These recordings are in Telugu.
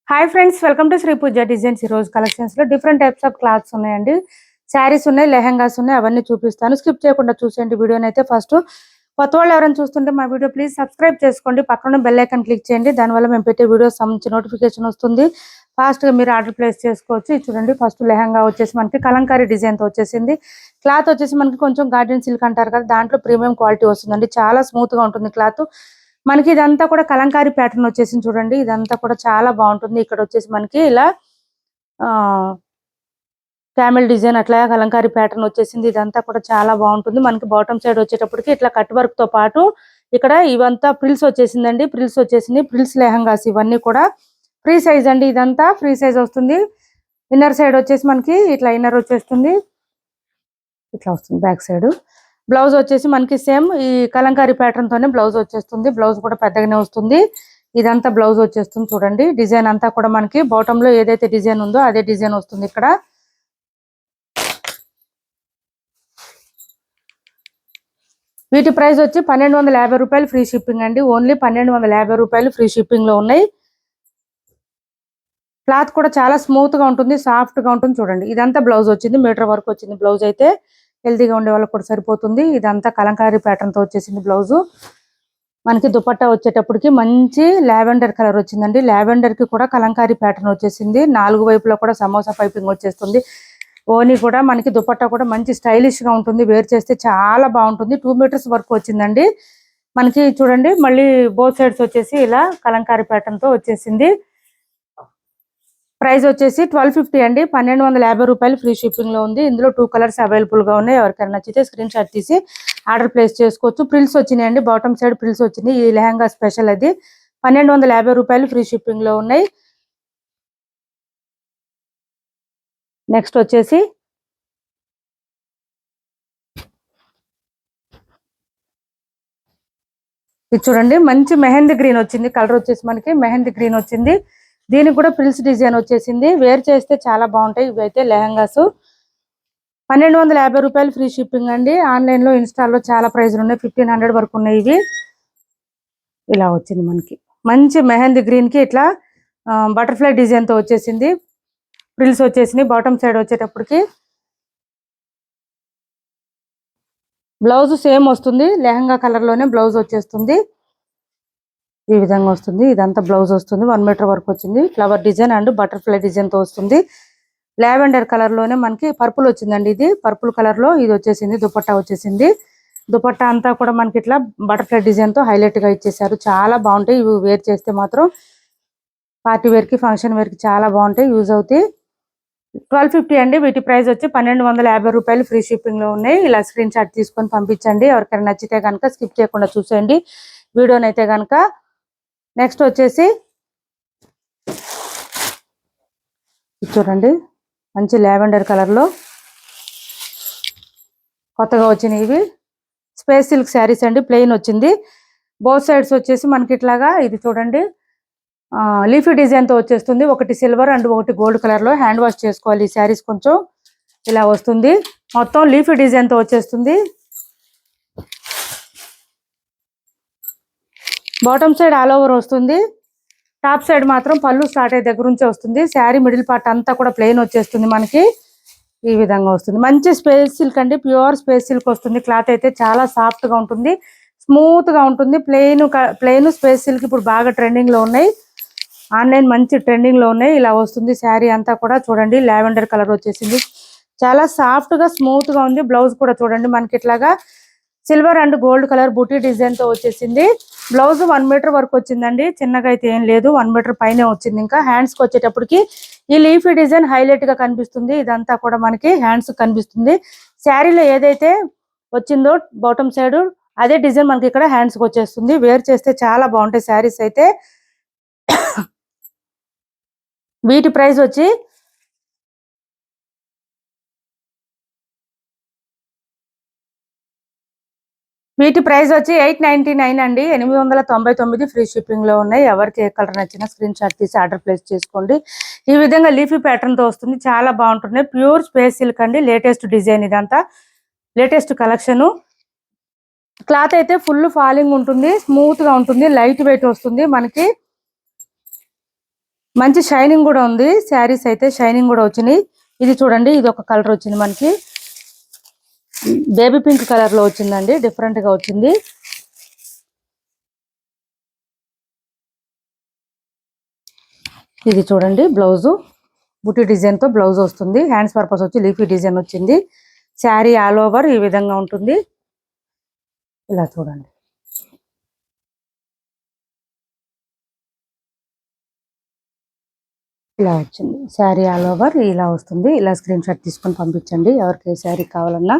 Hi friends, welcome to Shri Pooja designs. ఈ రోజు కలెక్షన్స్ లో డిఫరెంట్ టైప్స్ ఆఫ్ క్లాత్స్ ఉన్నాయండి. శారీస్ ఉన్నాయి, లెహంగాస్ ఉన్నాయి, అవన్నీ చూపిస్తాను. స్కిప్ చేయకుండా చూసేయండి వీడియోని. అయితే ఫస్ట్ కొత్త వాళ్ళు ఎవరైనా చూస్తుంటే మా వీడియో ప్లీజ్ సబ్స్క్రైబ్ చేసుకోండి, పక్కన బెల్ ఐకాన్ క్లిక్ చేయండి. దానివల్ల మేము పెట్టే వీడియోస్ సంబంధించి నోటిఫికేషన్ వస్తుంది. ఫాస్ట్ గా మీరు ఆర్డర్ ప్లేస్ చేసుకోవచ్చు. చూడండి, ఫస్ట్ లెహంగా వచ్చేసి మనకి కలంకారీ డిజైన్ తో వచ్చేసింది. క్లాత్ వచ్చేసి మనకి కొంచెం గార్డెన్ సిల్క్ అంటారు కదా, దాంట్లో ప్రీమియం క్వాలిటీ వస్తుందండి. చాలా స్మూత్ గా ఉంటుంది క్లాత్. మనకి ఇదంతా కూడా కలంకారీ ప్యాటర్న్ వచ్చేసింది. చూడండి, ఇదంతా కూడా చాలా బాగుంటుంది. ఇక్కడ వచ్చేసి మనకి ఇలా క్యామెల్ డిజైన్ అట్లా కలంకారీ ప్యాటర్న్ వచ్చేసింది. ఇదంతా కూడా చాలా బాగుంటుంది. మనకి బాటమ్ సైడ్ వచ్చేటప్పటికి ఇట్లా కట్ వర్క్ తో పాటు ఇక్కడ ఇవంతా ప్రిల్స్ వచ్చేసిందండి. ప్రిల్స్ వచ్చేసింది, ప్రిల్స్ లెహంగాస్ ఇవన్నీ కూడా ఫ్రీ సైజ్ అండి. ఇదంతా ఫ్రీ సైజ్ వస్తుంది. ఇన్నర్ సైడ్ వచ్చేసి మనకి ఇట్లా ఇన్నర్ వచ్చేస్తుంది, ఇట్లా వస్తుంది బ్యాక్ సైడ్. బ్లౌజ్ వచ్చేసి మనకి సేమ్ ఈ కలంకారీ ప్యాటర్న్ తోనే బ్లౌజ్ వచ్చేస్తుంది. బ్లౌజ్ కూడా పెద్దగానే వస్తుంది. ఇదంతా బ్లౌజ్ వచ్చేస్తుంది. చూడండి, డిజైన్ అంతా కూడా మనకి బాటమ్ లో ఏదైతే డిజైన్ ఉందో అదే డిజైన్ వస్తుంది. ఇక్కడ వీటి ప్రైస్ వచ్చి 1250 రూపాయలు ఫ్రీ షిప్పింగ్ అండి. ఓన్లీ 1250 రూపాయలు ఫ్రీ షిప్పింగ్ లో ఉన్నాయి. క్లాత్ కూడా చాలా స్మూత్ గా ఉంటుంది, సాఫ్ట్ గా ఉంటుంది. చూడండి, ఇదంతా బ్లౌజ్ వచ్చింది, మీటర్ వరకు వచ్చింది. బ్లౌజ్ అయితే హెల్తీగా ఉండే వాళ్ళకి కూడా సరిపోతుంది. ఇదంతా కలంకారీ ప్యాటర్న్ తో వచ్చేసింది బ్లౌజ్. మనకి దుపట్టా వచ్చేటప్పటికి మంచి లావెండర్ కలర్ వచ్చిందండి. లావెండర్ కి కూడా కలంకారీ ప్యాటర్న్ వచ్చేసింది. 4 వైపులా కూడా సమోసా పైపింగ్ వచ్చేస్తుంది. ఓని కూడా మనకి దుపట్టా కూడా మంచి స్టైలిష్ గా ఉంటుంది. వేర్ చేస్తే చాలా బాగుంటుంది. 2 మీటర్స్ వరకు వచ్చిందండి. మనకి చూడండి, మళ్ళీ బోత్ సైడ్స్ వచ్చేసి ఇలా కలంకారీ ప్యాటర్న్ తో వచ్చేసింది. ప్రైస్ వచ్చేసి 1250 అండి. 1250 రూపాయలు ఫ్రీ షిప్పింగ్ లో ఉంది. ఇందులో 2 కలర్స్ అవైలబుల్ గా ఉన్నాయి. ఎవరికైనా నచ్చితే స్క్రీన్ షాట్ తీసి ఆర్డర్ ప్లేస్ చేసుకోవచ్చు. ప్రిల్స్ వచ్చినాయి అండి, బాటమ్ సైడ్ ప్రిల్స్ వచ్చినాయి. ఈ లెహంగా స్పెషల్ అది. 1250 రూపాయలు ఫ్రీ షిప్పింగ్ లో ఉన్నాయి. నెక్స్ట్ వచ్చేసి ఇది చూడండి, మంచి మెహందీ గ్రీన్ వచ్చింది. కలర్ వచ్చేసి మనకి మెహందీ గ్రీన్ వచ్చింది. దీనికి కూడా ప్రిల్స్ డిజైన్ వచ్చేసింది. వేర్ చేస్తే చాలా బాగుంటాయి. ఇవైతే లెహంగాస్ 1250 రూపాయలు ఫ్రీ షిప్పింగ్ అండి. ఆన్లైన్ లో ఇన్స్టాల్లో చాలా ప్రైజ్లు ఉన్నాయి, 1500 వరకు ఉన్నాయి. ఇవి ఇలా వచ్చింది మనకి మంచి మెహందీ గ్రీన్ కి ఇట్లా బటర్ఫ్లై డిజైన్ తో వచ్చేసింది. ప్రిల్స్ వచ్చేసినాయి. బాటమ్ సైడ్ వచ్చేటప్పటికి బ్లౌజ్ సేమ్ వస్తుంది, లెహంగా కలర్ లోనే బ్లౌజ్ వచ్చేస్తుంది. ఈ విధంగా వస్తుంది. ఇదంతా బ్లౌజ్ వస్తుంది. 1 మీటర్ వరకు వచ్చింది. Flower design and butterfly design తో వస్తుంది. లావెండర్ కలర్ లోనే మనకి పర్పుల్ వచ్చిందండి. ఇది పర్పుల్ కలర్ లో ఇది వచ్చేసింది. దుపట్టా వచ్చేసింది. దుపట్టా అంతా కూడా మనకి ఇట్లా బటర్ఫ్లై డిజైన్ తో హైలైట్ గా ఇచ్చేసారు. చాలా బాగుంటాయి. ఇవి వేర్ చేస్తే మాత్రం పార్టీ వేర్ కి, ఫంక్షన్ వేర్ కి చాలా బాగుంటాయి, యూజ్ అవుతాయి. 1250 అండి. వీటి ప్రైస్ వచ్చి 1250 రూపాయలు ఫ్రీ షిప్పింగ్ లో ఉన్నాయి. ఇలా స్క్రీన్ షాట్ తీసుకొని పంపించండి. ఎవరికైనా నచ్చితే కనుక స్కిప్ చేయకుండా చూసేయండి వీడియోని అయితే కనుక. నెక్స్ట్ వచ్చేసి చూడండి, మంచి లావెండర్ కలర్ లో కొత్తగా వచ్చినాయి. ఇవి స్పేస్ సిల్క్ శారీస్ అండి. ప్లెయిన్ వచ్చింది. బోత్ సైడ్స్ వచ్చేసి మనకి ఇట్లాగా ఇది చూడండి, లీఫీ డిజైన్ తో వచ్చేస్తుంది. ఒకటి సిల్వర్ అండ్ ఒకటి గోల్డ్ కలర్ లో. హ్యాండ్ వాష్ చేసుకోవాలి ఈ శారీస్. కొంచెం ఇలా వస్తుంది. మొత్తం లీఫీ డిజైన్ తో వచ్చేస్తుంది. బాటమ్ సైడ్ ఆల్ ఓవర్ వస్తుంది. టాప్ సైడ్ మాత్రం పళ్ళు స్టార్ట్ అయ్యే దగ్గర నుంచే వస్తుంది. శారీ మిడిల్ పార్ట్ అంతా కూడా ప్లెయిన్ వచ్చేస్తుంది మనకి. ఈ విధంగా వస్తుంది. మంచి స్పేస్ సిల్క్ అండి, ప్యూర్ స్పేస్ సిల్క్ వస్తుంది. క్లాత్ అయితే చాలా సాఫ్ట్ గా ఉంటుంది, స్మూత్ గా ఉంటుంది. ప్లెయిన్ స్పేస్ సిల్క్ ఇప్పుడు బాగా ట్రెండింగ్ లో ఉన్నాయి. ఆన్లైన్ మంచి ట్రెండింగ్ లో ఉన్నాయి. ఇలా వస్తుంది శారీ అంతా కూడా. చూడండి, లావెండర్ కలర్ వచ్చేసింది. చాలా సాఫ్ట్ గా స్మూత్ గా ఉంది. బ్లౌజ్ కూడా చూడండి మనకి ఇట్లాగా సిల్వర్ అండ్ గోల్డ్ కలర్ బూటీ డిజైన్ తో వచ్చేసింది. బ్లౌజ్ 1 మీటర్ వరకు వచ్చిందండి. చిన్నగా అయితే ఏం లేదు, 1 మీటర్ పైనే వచ్చింది. ఇంకా హ్యాండ్స్ కి వచ్చేటప్పటికి ఈ లీఫీ డిజైన్ హైలైట్ గా కనిపిస్తుంది. ఇదంతా కూడా మనకి హ్యాండ్స్ కనిపిస్తుంది. శారీలో ఏదైతే వచ్చిందో బాటమ్ సైడ్ అదే డిజైన్ మనకి ఇక్కడ హ్యాండ్స్ కి వచ్చేస్తుంది. వేర్ చేస్తే చాలా బాగుంటాయి శారీస్ అయితే. వీటి ప్రైస్ వచ్చి వీటి ప్రైస్ వచ్చి 899 అండి. 899 ఫ్రీ షిప్పింగ్ లో ఉన్నాయి. ఎవరికి ఏ కలర్ నచ్చినా స్క్రీన్ షాట్ తీసి ఆర్డర్ ప్లేస్ చేసుకోండి. ఈ విధంగా లీఫీ ప్యాటర్న్ తో వస్తుంది. చాలా బాగుంటుంది. ప్యూర్ స్పేస్ సిల్క్ అండి. లేటెస్ట్ డిజైన్, ఇదంతా లేటెస్ట్ కలెక్షన్. క్లాత్ అయితే ఫుల్ ఫాలింగ్ ఉంటుంది, స్మూత్ గా ఉంటుంది, లైట్ వెయిట్ వస్తుంది. మనకి మంచి షైనింగ్ కూడా ఉంది. శారీస్ అయితే షైనింగ్ కూడా వచ్చినాయి. ఇది చూడండి, ఇది ఒక కలర్ వచ్చింది మనకి, బేబీ పింక్ కలర్ లో వచ్చిందండి, డిఫరెంట్ గా వచ్చింది. ఇది చూడండి బ్లౌజు, బుటీ డిజైన్ తో బ్లౌజ్ వస్తుంది. హ్యాండ్స్ పర్పస్ వచ్చి లీఫీ డిజైన్ వచ్చింది. శారీ ఆల్ ఓవర్ ఈ విధంగా ఉంటుంది. ఇలా చూడండి. ఇలా వచ్చింది శారీ ఆల్ ఓవర్, ఇలా వస్తుంది. ఇలా స్క్రీన్ షాట్ తీసుకొని పంపించండి ఎవరికి ఏ శారీ కావాలన్నా.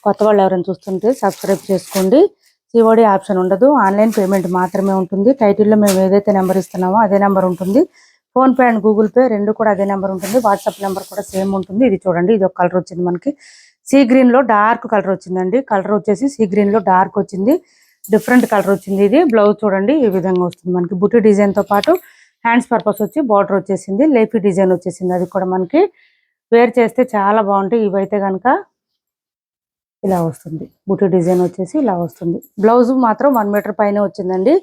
కొత్త వాళ్ళు ఎవరైనా చూస్తుంటే సబ్స్క్రైబ్ చేసుకోండి. సిఓడి ఆప్షన్ ఉండదు, ఆన్లైన్ పేమెంట్ మాత్రమే ఉంటుంది. టైటిల్లో మేము ఏదైతే నెంబర్ ఇస్తున్నామో అదే నెంబర్ ఉంటుంది. ఫోన్పే అండ్ గూగుల్ పే రెండు కూడా అదే నెంబర్ ఉంటుంది. వాట్సాప్ నెంబర్ కూడా సేమ్ ఉంటుంది. ఇది చూడండి, ఇది ఒక కలర్ వచ్చింది మనకి, సీ గ్రీన్ లో డార్క్ కలర్ వచ్చిందండి. కలర్ వచ్చేసి సీ గ్రీన్ లో డార్క్ వచ్చింది, డిఫరెంట్ కలర్ వచ్చింది. ఇది బ్లౌజ్ చూడండి ఈ విధంగా వస్తుంది మనకి, బుటీ డిజైన్ తో పాటు హ్యాండ్స్ పర్పస్ వచ్చి బార్డర్ వచ్చేసింది, లేఫీ డిజైన్ వచ్చేసింది. అది కూడా మనకి వేర్ చేస్తే చాలా బాగుంటాయి. ఇవైతే కనుక ఇలా వస్తుంది, బుటీ డిజైన్ వచ్చేసి ఇలా వస్తుంది. బ్లౌజ్ మాత్రం 1 మీటర్ పైన వచ్చిందండి.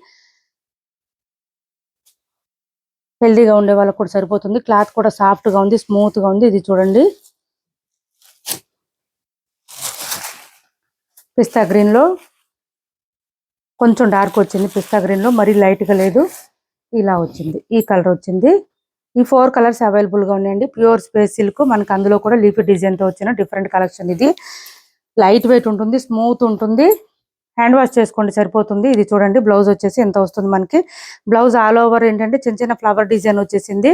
హెల్దీగా ఉండే వాళ్ళకి కూడా సరిపోతుంది. క్లాత్ కూడా సాఫ్ట్ గా ఉంది, స్మూత్ గా ఉంది. ఇది చూడండి, పిస్తా గ్రీన్ లో కొంచెం డార్క్ వచ్చింది, పిస్తా గ్రీన్ లో మరీ లైట్ గా లేదు, ఇలా వచ్చింది. ఈ కలర్ వచ్చింది. ఈ 4 కలర్స్ అవైలబుల్ గా ఉన్నాయండి. ప్యూర్ స్పేస్ సిల్క్ మనకి, అందులో కూడా లీఫీ డిజైన్ తో వచ్చిన డిఫరెంట్ కలెక్షన్. ఇది లైట్ వెయిట్ ఉంటుంది, స్మూత్ ఉంటుంది. హ్యాండ్ వాష్ చేసుకోండి సరిపోతుంది. ఇది చూడండి, బ్లౌజ్ వచ్చేసి ఎంత వస్తుంది మనకి. బ్లౌజ్ ఆల్ ఓవర్ ఏంటంటే చిన్న చిన్న ఫ్లవర్ డిజైన్ వచ్చేసింది.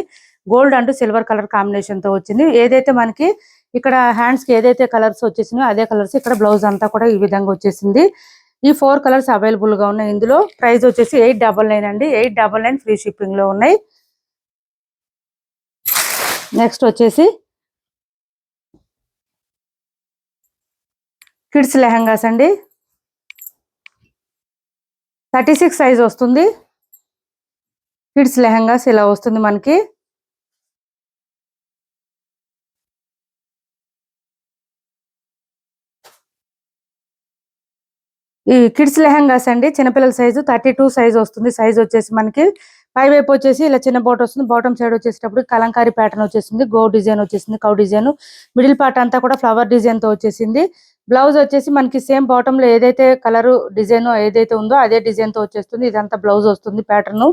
Gold and silver colour combination తో వచ్చింది. ఏదైతే మనకి ఇక్కడ హ్యాండ్స్ కి ఏదైతే కలర్స్ వచ్చేసినాయో అదే కలర్స్ ఇక్కడ బ్లౌజ్ అంతా కూడా ఈ విధంగా వచ్చేసింది. ఈ 4 కలర్స్ అవైలబుల్ గా ఉన్నాయి. ఇందులో ప్రైస్ వచ్చేసి 899 అండి. 899 ఫ్రీ షిప్పింగ్ లో ఉన్నాయి. నెక్స్ట్ వచ్చేసి కిడ్స్ లెహంగాస్ అండి. 36 సైజ్ వస్తుంది. కిడ్స్ లెహంగాస్ ఇలా వస్తుంది మనకి. ఈ కిడ్స్ లెహంగాస్ అండి, చిన్నపిల్లల సైజు 32 సైజ్ వస్తుంది. సైజ్ వచ్చేసి మనకి పై వైపు వచ్చేసి ఇలా చిన్న బోట్ వస్తుంది. బాటమ్ సైడ్ వచ్చేటప్పుడు కలంకారీ ప్యాటర్న్ వచ్చేసింది, గో డిజైన్ వచ్చేసింది, కౌ డిజైన్. మిడిల్ పార్ట్ అంతా కూడా ఫ్లవర్ డిజైన్ తో వచ్చేసింది. బ్లౌజ్ వచ్చేసి మనకి సేమ్ బాటమ్ లో ఏదైతే కలర్ డిజైన్ ఏదైతే ఉందో అదే డిజైన్ తో వచ్చేస్తుంది. ఇదంతా బ్లౌజ్ వస్తుంది ప్యాటర్న్.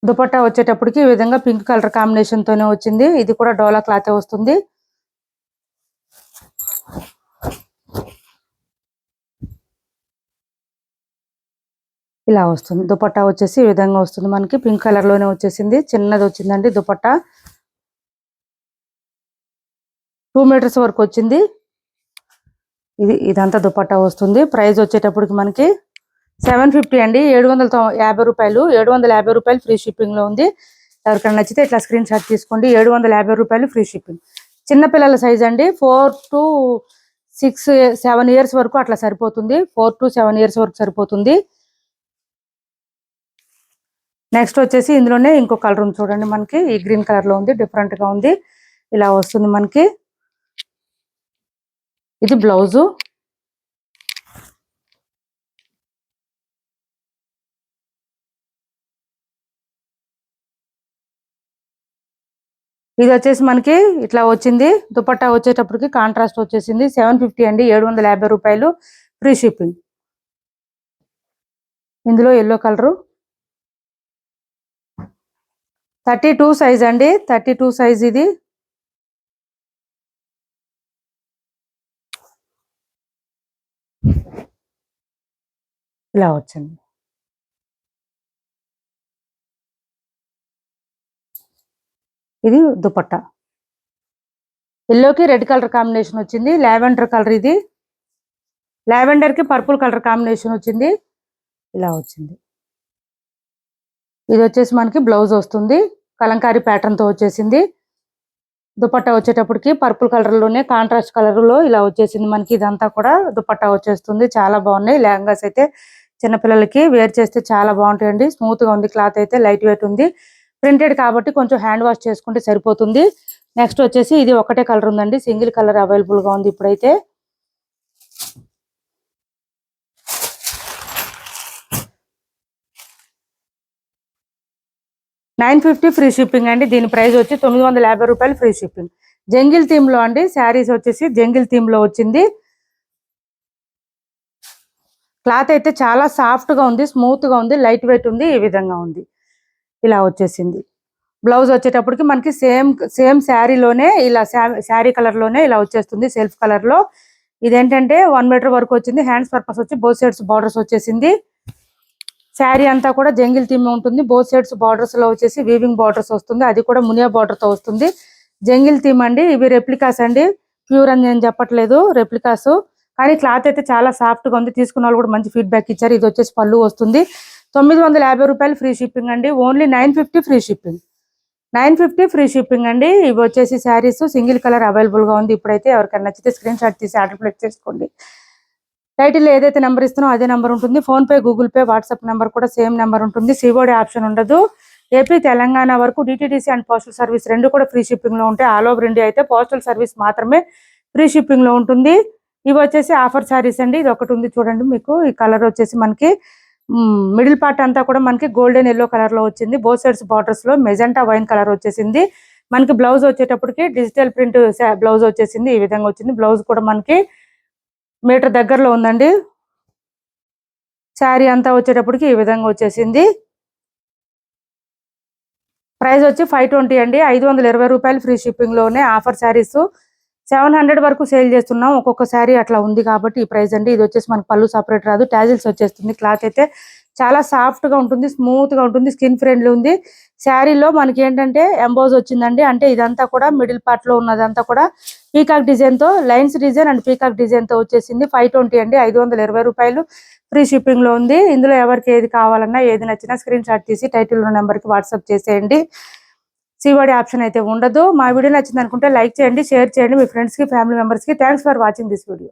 దుపట్టా వచ్చేటప్పటికి ఈ విధంగా పింక్ కలర్ కాంబినేషన్ తోనే వచ్చింది. ఇది కూడా డోలా క్లాత్ వస్తుంది. ఇలా వస్తుంది. దుపట్టా వచ్చేసి ఈ విధంగా వస్తుంది మనకి, పింక్ కలర్ లోనే వచ్చేసింది. చిన్నది వచ్చిందండి దుపట్టా, 2 మీటర్స్ వరకు వచ్చింది. ఇదంతా దుపట్టా వస్తుంది. ప్రైస్ వచ్చేటప్పటికి మనకి 750 అండి, 750 రూపాయలు. 750 రూపాయలు ఫ్రీ షిప్పింగ్ లో ఉంది. ఎవరికైనా నచ్చితే ఇట్లా స్క్రీన్ షాట్ తీసుకోండి. 750 రూపాయలు ఫ్రీ షిప్పింగ్. చిన్నపిల్లల సైజ్ అండి, 4 to 6, 7 ఇయర్స్ వరకు అట్లా సరిపోతుంది. 4 to 7 ఇయర్స్ వరకు సరిపోతుంది. నెక్స్ట్ వచ్చేసి ఇందులోనే ఇంకో కలర్ ఉంది చూడండి మనకి, ఈ గ్రీన్ కలర్ లో ఉంది, డిఫరెంట్ గా ఉంది. ఇలా వస్తుంది మనకి. ఇది బ్లౌజు. ఇది వచ్చేసి మనకి ఇట్లా వచ్చింది. దుపట్టా వచ్చేటప్పటికి కాంట్రాస్ట్ వచ్చేసింది. 750 అండి, 750 రూపాయలు ఫ్రీ షిప్పింగ్. ఇందులో ఎల్లో కలరు, 32 సైజ్ అండి, 32 సైజ్. ఇది ఇలా వచ్చింది. ఇది దుపట్టా, ఎల్లోకి రెడ్ కలర్ కాంబినేషన్ వచ్చింది. లావెండర్ కలర్, ఇది లావెండర్ కి పర్పుల్ కలర్ కాంబినేషన్ వచ్చింది. ఇలా వచ్చింది. ఇది వచ్చేసి మనకి బ్లౌజ్ వస్తుంది, కలంకారీ ప్యాటర్న్ తో వచ్చేసింది. దుపట్టా వచ్చేటప్పటికి పర్పుల్ కలర్ లోనే కాంట్రాస్ట్ కలర్ లో ఇలా వచ్చేసింది మనకి. ఇదంతా కూడా దుపట్టా వచ్చేస్తుంది. చాలా బాగున్నాయి లెహంగాస్ అయితే. చిన్నపిల్లలకి వేర్ చేస్తే చాలా బాగుంటాయండి. స్మూత్ గా ఉంది క్లాత్ అయితే, లైట్ వెయిట్ ఉంది. ప్రింటెడ్ కాబట్టి కొంచెం హ్యాండ్ వాష్ చేసుకుంటే సరిపోతుంది. నెక్స్ట్ వచ్చేసి ఇది ఒకటే కలర్ ఉందండి, సింగిల్ కలర్ అవైలబుల్ గా ఉంది ఇప్పుడైతే. 950 ఫ్రీ షిప్పింగ్ అండి. దీని ప్రైస్ వచ్చి 950 రూపాయలు ఫ్రీ షిప్పింగ్. జంగిల్ థీమ్ లో అండి. శారీస్ వచ్చేసి జంగిల్ థీమ్ లో వచ్చింది. క్లాత్ అయితే చాలా సాఫ్ట్ గా ఉంది, స్మూత్ గా ఉంది, లైట్ వెయిట్ ఉంది. ఈ విధంగా ఉంది. ఇలా వచ్చేసింది. బ్లౌజ్ వచ్చేటప్పటికి మనకి సేమ్ శారీలోనే ఇలా శారీ కలర్ లోనే ఇలా వచ్చేస్తుంది, సెల్ఫ్ కలర్ లో. ఇదేంటంటే 1 మీటర్ వరకు వచ్చింది. హ్యాండ్స్ పర్పస్ వచ్చి బోత్ సైడ్స్ బార్డర్స్ వచ్చేసింది. శారీ అంతా కూడా జంగిల్ థీమ్ ఉంటుంది. బోత్ సైడ్స్ బార్డర్స్ లో వచ్చేసి వీవింగ్ బార్డర్స్ వస్తుంది. అది కూడా మునియా బార్డర్ తో వస్తుంది. జంగిల్ థీమ్ అండి. ఇవి రెప్లికాస్ అండి, ప్యూర్ అని నేను చెప్పట్లేదు, రెప్లికాస్. కానీ క్లాత్ అయితే చాలా సాఫ్ట్ గా ఉంది. తీసుకున్న వాళ్ళు కూడా మంచి ఫీడ్బ్యాక్ ఇచ్చారు. ఇది వచ్చేసి పళ్ళు వస్తుంది. 950 రూపాయలు ఫ్రీ షిప్పింగ్ అండి. Only 950 free shipping. 950 free shipping అండి. ఇవి వచ్చేసి శారీస్ సింగిల్ కలర్ అవైలబుల్ గా ఉంది. ఇప్పుడైతే ఎవరికైనా నచ్చితే స్క్రీన్ షాట్ తీసి ఆర్డర్ ప్లేస్ చేసుకోండి. టైటిల్ ఏదైతే నెంబర్ ఇస్తున్నో అదే నెంబర్ ఉంటుంది. Phone pay, Google pay, WhatsApp number కూడా సేమ్ నెంబర్ ఉంటుంది. సిఓడి ఆప్షన్ ఉండదు. ఏపీ, తెలంగాణ వరకు డిటిడిసి అండ్ పోస్టల్ సర్వీస్ రెండు కూడా ఫ్రీ షిప్పింగ్ లో ఉంటాయి. ఆల్ ఓవర్ ఇండియా అయితే పోస్టల్ సర్వీస్ మాత్రమే ఫ్రీ షిప్పింగ్ లో ఉంటుంది. ఇవి వచ్చేసి ఆఫర్ శారీస్ అండి. ఇది ఒకటి ఉంది చూడండి. మీకు ఈ కలర్ వచ్చేసి మనకి మిడిల్ పార్ట్ అంతా కూడా మనకి గోల్డెన్ ఎల్లో కలర్ లో వచ్చింది. బోత్ సైడ్స్ బార్డర్స్ లో మెజెంటా వైన్ కలర్ వచ్చేసింది. మనకి బ్లౌజ్ వచ్చేటప్పటికి డిజిటల్ ప్రింట్ బ్లౌజ్ వచ్చేసింది. ఈ విధంగా వచ్చింది. బ్లౌజ్ కూడా మనకి మీటర్ దగ్గరలో ఉందండి. శారీ అంతా వచ్చేటప్పటికి ఈ విధంగా వచ్చేసింది. ప్రైస్ వచ్చి 520 అండి. 520 రూపాయలు ఫ్రీ షిప్పింగ్ లోనే ఆఫర్ శారీస్ 700 వరకు సేల్ చేస్తున్నాం. ఒక్కొక్క శారీ అట్లా ఉంది కాబట్టి ఈ ప్రైస్ అండి. ఇది వచ్చేసి మనకు పళ్ళు సపరేట్ రాదు, టాజిల్స్ వచ్చేస్తుంది. క్లాత్ అయితే చాలా సాఫ్ట్ గా ఉంటుంది, స్మూత్ గా ఉంటుంది, స్కిన్ ఫ్రెండ్లీ ఉంది. శారీలో మనకి ఏంటంటే ఎంబోజ్ వచ్చిందండి. అంటే ఇదంతా కూడా మిడిల్ పార్ట్ లో ఉన్నదంతా కూడా పీకాక్ డిజైన్ తో, lines design and peacock design తో వచ్చేసింది. 520 అండి. 520 రూపాయలు ఫ్రీ షిప్పింగ్ లో ఉంది. ఇందులో ఎవరికి ఏది కావాలన్నా, ఏది నచ్చినా స్క్రీన్ షాట్ తీసి టైటిల్ ఉన్న నెంబర్ కి వాట్సాప్ చేసేయండి. సిఓడి ఆప్షన్ అయితే ఉండదు. మా వీడియో నచ్చింది అనుకుంటే లైక్ చేయండి, షేర్ చేయండి మీ ఫ్రెండ్స్ కి, ఫ్యామిలీ మెంబర్స్ కి. Thanks for watching this video.